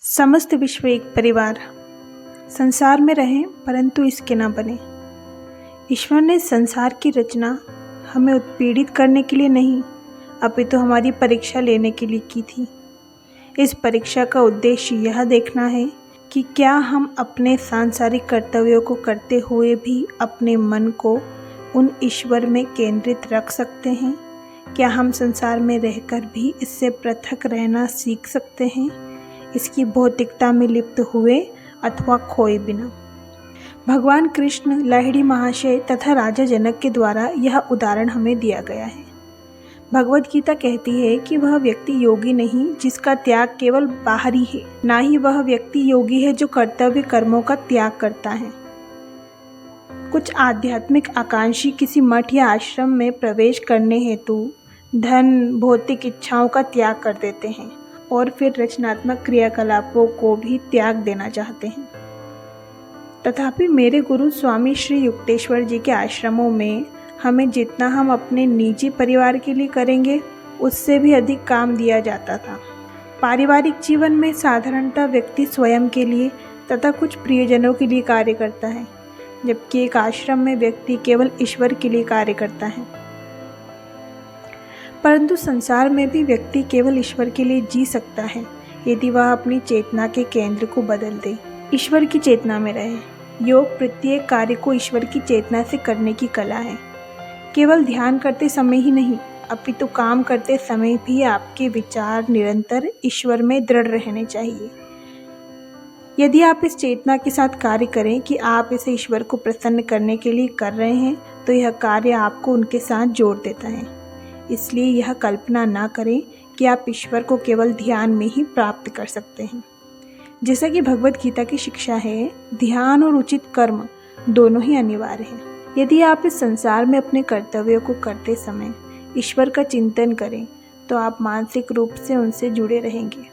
समस्त विश्व एक परिवार। संसार में रहें परंतु इसके न बने। ईश्वर ने संसार की रचना हमें उत्पीड़ित करने के लिए नहीं, अपितु हमारी परीक्षा लेने के लिए की थी। इस परीक्षा का उद्देश्य यह देखना है कि क्या हम अपने सांसारिक कर्तव्यों को करते हुए भी अपने मन को उन ईश्वर में केंद्रित रख सकते हैं। क्या हम संसार में रहकर भी इससे पृथक रहना सीख सकते हैं, इसकी भौतिकता में लिप्त हुए अथवा खोए बिना। भगवान कृष्ण, लाहिड़ी महाशय तथा राजा जनक के द्वारा यह उदाहरण हमें दिया गया है। भगवद गीता कहती है कि वह व्यक्ति योगी नहीं जिसका त्याग केवल बाहरी है, ना ही वह व्यक्ति योगी है जो कर्तव्य कर्मों का त्याग करता है। कुछ आध्यात्मिक आकांक्षी किसी मठ या आश्रम में प्रवेश करने हेतु धन, भौतिक इच्छाओं का त्याग कर देते हैं और फिर रचनात्मक क्रियाकलापों को भी त्याग देना चाहते हैं। तथापि मेरे गुरु स्वामी श्री युक्तेश्वर जी के आश्रमों में हमें जितना हम अपने निजी परिवार के लिए करेंगे उससे भी अधिक काम दिया जाता था। पारिवारिक जीवन में साधारणतः व्यक्ति स्वयं के लिए तथा कुछ प्रियजनों के लिए कार्य करता है, जबकि एक आश्रम में व्यक्ति केवल ईश्वर के लिए कार्य करता है। परंतु संसार में भी व्यक्ति केवल ईश्वर के लिए जी सकता है यदि वह अपनी चेतना के केंद्र को बदल दे, ईश्वर की चेतना में रहे। योग प्रत्येक कार्य को ईश्वर की चेतना से करने की कला है। केवल ध्यान करते समय ही नहीं, अपितु काम करते समय भी आपके विचार निरंतर ईश्वर में दृढ़ रहने चाहिए। यदि आप इस चेतना के साथ कार्य करें कि आप इसे ईश्वर को प्रसन्न करने के लिए कर रहे हैं, तो यह कार्य आपको उनके साथ जोड़ देता है। इसलिए यह कल्पना ना करें कि आप ईश्वर को केवल ध्यान में ही प्राप्त कर सकते हैं। जैसा कि भगवद गीता की शिक्षा है, ध्यान और उचित कर्म दोनों ही अनिवार्य हैं। यदि आप इस संसार में अपने कर्तव्यों को करते समय ईश्वर का चिंतन करें तो आप मानसिक रूप से उनसे जुड़े रहेंगे।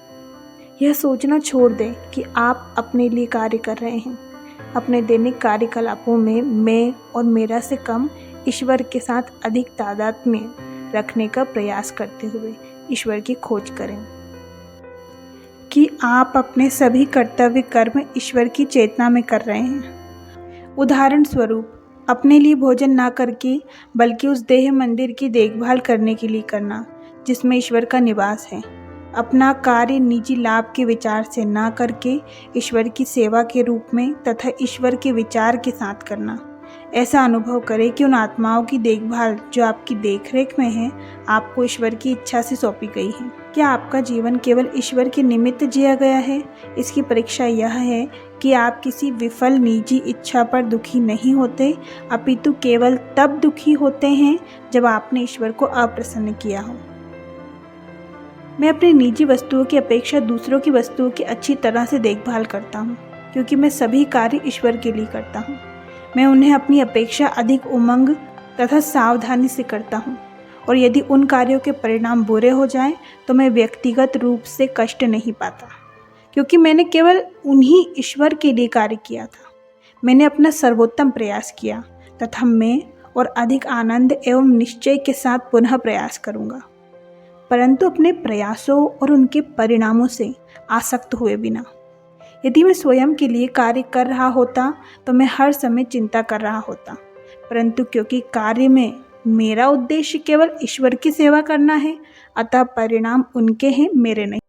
यह सोचना छोड़ दें कि आप अपने लिए कार्य कर रहे हैं। अपने दैनिक कार्यकलापों में मैं और मेरा से कम ईश्वर के साथ अधिक तादात्म्य रखने का प्रयास करते हुए ईश्वर की खोज करें कि आप अपने सभी कर्तव्य कर्म ईश्वर की चेतना में कर रहे हैं। उदाहरण स्वरूप, अपने लिए भोजन ना करके बल्कि उस देह मंदिर की देखभाल करने के लिए करना जिसमें ईश्वर का निवास है। अपना कार्य निजी लाभ के विचार से ना करके ईश्वर की सेवा के रूप में तथा ईश्वर के विचार के साथ करना। ऐसा अनुभव करें कि उन आत्माओं की देखभाल जो आपकी देखरेख में है आपको ईश्वर की इच्छा से सौंपी गई है। क्या आपका जीवन केवल ईश्वर के निमित्त जिया गया है? इसकी परीक्षा यह है कि आप किसी विफल निजी इच्छा पर दुखी नहीं होते, अपितु केवल तब दुखी होते हैं जब आपने ईश्वर को अप्रसन्न किया हो। मैं अपनी निजी वस्तुओं की अपेक्षा दूसरों की वस्तुओं की अच्छी तरह से देखभाल करता हूँ, क्योंकि मैं सभी कार्य ईश्वर के लिए करता हूँ। मैं उन्हें अपनी अपेक्षा अधिक उमंग तथा सावधानी से करता हूँ, और यदि उन कार्यों के परिणाम बुरे हो जाएं तो मैं व्यक्तिगत रूप से कष्ट नहीं पाता, क्योंकि मैंने केवल उन्हीं ईश्वर के लिए कार्य किया था। मैंने अपना सर्वोत्तम प्रयास किया तथा मैं और अधिक आनंद एवं निश्चय के साथ पुनः प्रयास करूँगा, परंतु अपने प्रयासों और उनके परिणामों से आसक्त हुए बिना। यदि मैं स्वयं के लिए कार्य कर रहा होता तो मैं हर समय चिंता कर रहा होता, परंतु क्योंकि कार्य में मेरा उद्देश्य केवल ईश्वर की सेवा करना है, अतः परिणाम उनके हैं, मेरे नहीं।